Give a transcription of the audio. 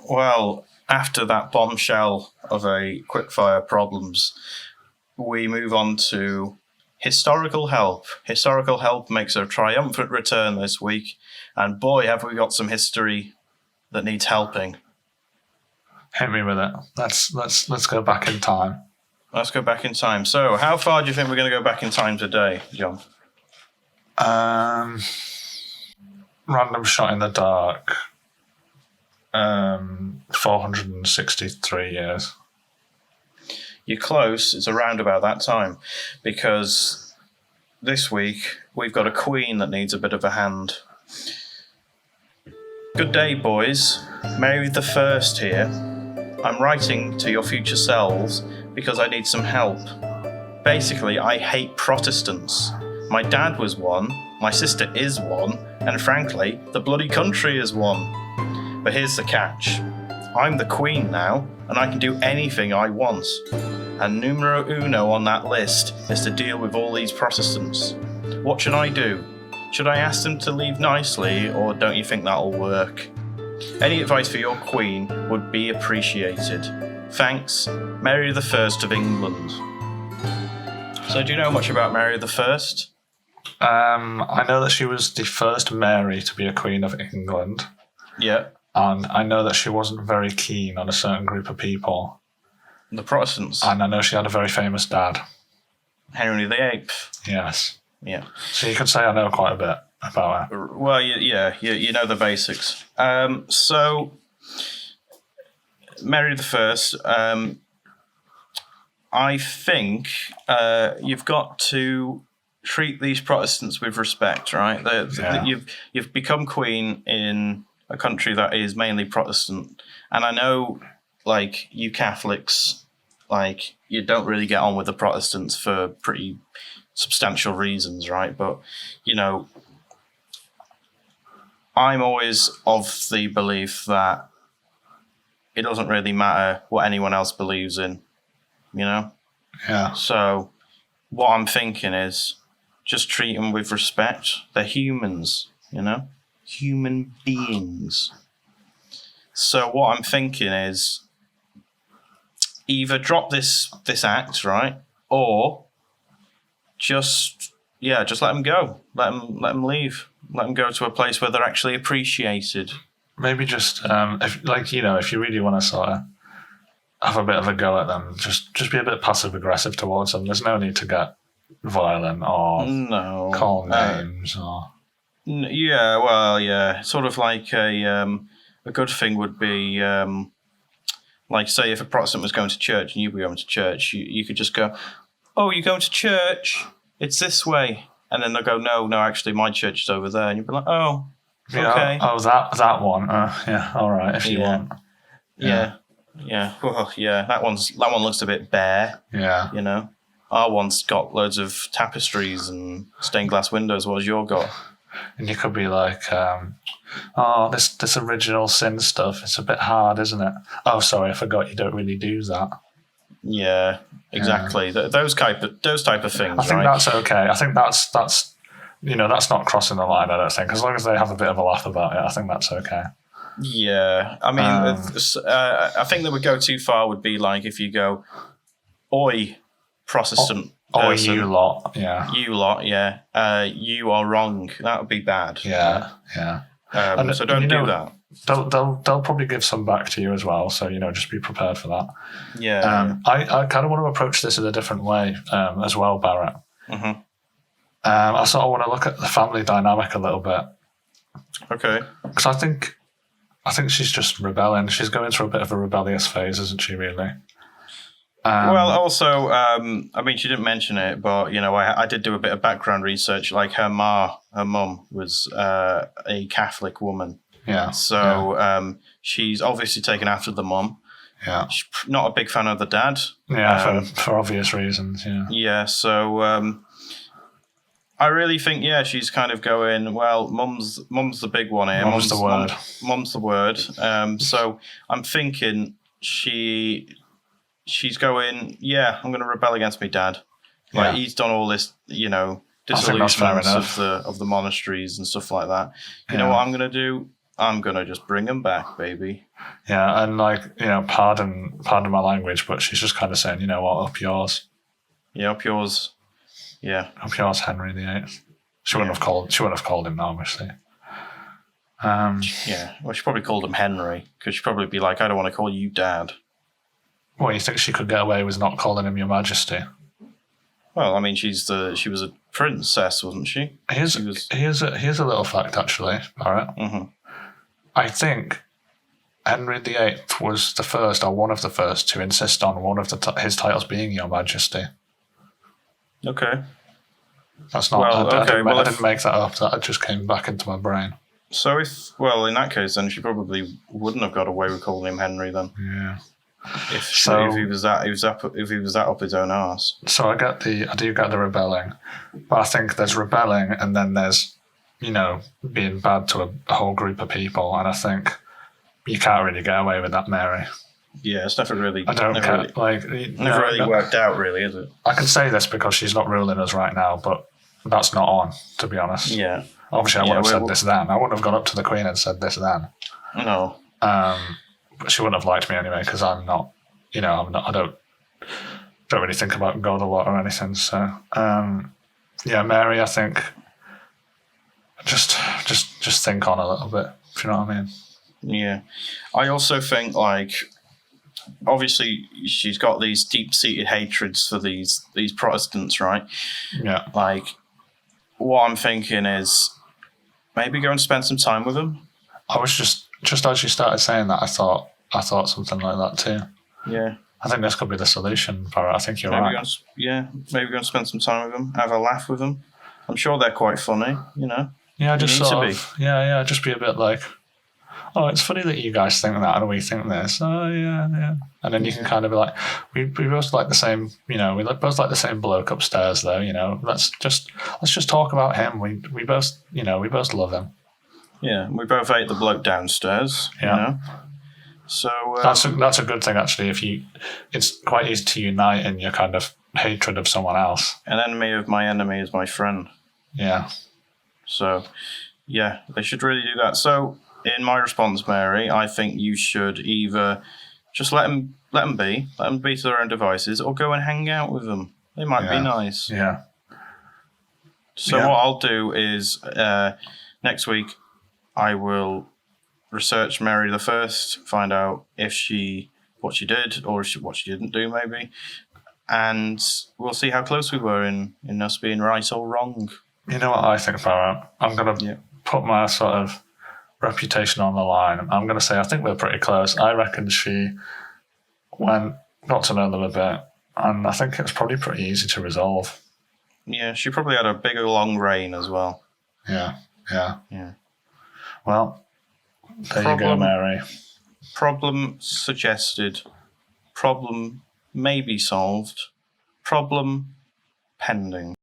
Well, after that bombshell of a quickfire problems, we move on to historical help. Historical help makes a triumphant return this week, and boy, have we got some history that needs helping. Hit me with it. Let's go back in time. Let's go back in time. So, how far do you think we're going to go back in time today, John? Random shot in the dark. 463 years. You're close. It's around about that time, because this week we've got a queen that needs a bit of a hand. Good day, boys. Mary the First here. I'm writing to your future selves because I need some help. Basically, I hate Protestants. My dad was one, my sister is one, and frankly, the bloody country is one. But here's the catch. I'm the queen now, and I can do anything I want. And numero uno on that list is to deal with all these Protestants. What should I do? Should I ask them to leave nicely, or don't you think that'll work? Any advice for your queen would be appreciated. Thanks, Mary the First of England. So do you know much about Mary the First? I know that she was the first Mary to be a queen of England. Yeah. And I know that she wasn't very keen on a certain group of people. The Protestants. And I know she had a very famous dad. Henry VIII. Yes. Yeah. So you could say I know quite a bit about her. Well, yeah, you know the basics. So, Mary the First, I think you've got to treat these Protestants with respect, right? You've become queen in a country that is mainly Protestant, and I know, like, you Catholics, like, you don't really get on with the Protestants for pretty substantial reasons, right? But, you know, I'm always of the belief that it doesn't really matter what anyone else believes in, you know? Yeah. So what I'm thinking is just treat them with respect. They're humans, you know? Human beings. So what I'm thinking is either drop this act, right? Or just let them go. Let them leave. Let them go to a place where they're actually appreciated. Maybe just if you really want to sort of have a bit of a go at them, just be a bit passive aggressive towards them. There's no need to get violent or call names or. Yeah, well, yeah. Sort of like a good thing would be like, say, if a Protestant was going to church and you were going to church, you could just go, "Oh, you're going to church? It's this way." And then they'll go, no, actually, my church is over there. And you'll be like, oh, okay. Oh, that one. Yeah, all right, if you want. Yeah. Well, yeah, that one looks a bit bare. Yeah. You know? Our one's got loads of tapestries and stained glass windows. What has your got? And you could be like, this original sin stuff, it's a bit hard, isn't it? Oh, sorry, I forgot you don't really do that. Yeah, exactly. Yeah. Those type of things. I think that's okay. I think that's that's not crossing the line. I don't think, as long as they have a bit of a laugh about it, I think that's okay. Yeah, I mean, I think that would go too far. Would be like if you go, "Oi, Protestant person, you lot, yeah, you are wrong." That would be bad. Yeah. So don't do that. They'll probably give some back to you as well, so just be prepared for that. Yeah. I kind of want to approach this in a different way as well, Barrett. Mm-hmm. I sort of want to look at the family dynamic a little bit. Okay. Because I think she's just rebelling. She's going through a bit of a rebellious phase, isn't she? Really. Well, also, I mean, she didn't mention it, but I did do a bit of background research. Like her mum was a Catholic woman. Yeah. So she's obviously taken after the mum. Yeah. She's not a big fan of the dad. Yeah, for obvious reasons. Yeah. Yeah. So I really think she's kind of going. Well, mum's the big one here. Mum's the word. Mum's the word. So I'm thinking she's going. Yeah, I'm going to rebel against my dad. Like he's done all this. Disillusionments of the monasteries and stuff like that. You know what I'm going to do? I'm gonna just bring him back, baby. Yeah, and pardon my language, but she's just kind of saying, you know what, up yours. Yeah, up yours. Yeah, up yours, Henry VIII. She wouldn't have called him, obviously. Yeah, well, she probably called him Henry because she'd probably be like, I don't want to call you Dad. Well, you think she could get away with not calling him Your Majesty? Well, I mean, she was a princess, wasn't she? Here's a little fact, actually, Barrett. Mm-hmm. I think Henry VIII was the first, or one of the first, to insist on one of his titles being Your Majesty. Okay. That's not. I didn't make that up. That just came back into my brain. So in that case, then she probably wouldn't have got away with calling him Henry then. Yeah. If he was that up his own arse. So I do get the rebelling, but I think there's rebelling and then there's, being bad to a whole group of people, and I think you can't really get away with that, Mary. Yeah, it's never really. Never really worked out, really, is it? I can say this because she's not ruling us right now, but that's not on, to be honest. Yeah. Obviously, I would have said this then. I wouldn't have gone up to the Queen and said this then. No. But she wouldn't have liked me anyway because I'm not. I don't really think about God a lot or anything. So, Mary, I think just think on a little bit. If you know what I mean. Yeah, I also think obviously she's got these deep-seated hatreds for these Protestants, right? Yeah. What I'm thinking is maybe go and spend some time with them. I was just as you started saying that, I thought something like that too. Yeah. I think this could be the solution, Barrett. I think you're right. Maybe go and spend some time with them, have a laugh with them. I'm sure they're quite funny, Yeah, just just be a bit like, oh, it's funny that you guys think that and we think this. Oh, yeah. And then you can kind of be like, we both like the same, we both like the same bloke upstairs, though. Let's just talk about him. We both love him. Yeah, we both hate the bloke downstairs. Yeah. So that's a good thing, actually. It's quite easy to unite in your kind of hatred of someone else. An enemy of my enemy is my friend. Yeah. So, yeah, they should really do that. So, in my response, Mary, I think you should either just let them be to their own devices, or go and hang out with them. They might be nice. Yeah. So what I'll do is next week I will research Mary the First, find out what she did or what she didn't do, maybe, and we'll see how close we were in us being right or wrong. You know what I think, Barrett? I'm gonna put my sort of reputation on the line. I'm going to say I think we're pretty close. I reckon she got to know them a bit, and I think it was probably pretty easy to resolve. Yeah, she probably had a bigger long reign as well. Yeah. Well, there you go, Mary. Problem suggested. Problem maybe solved. Problem pending.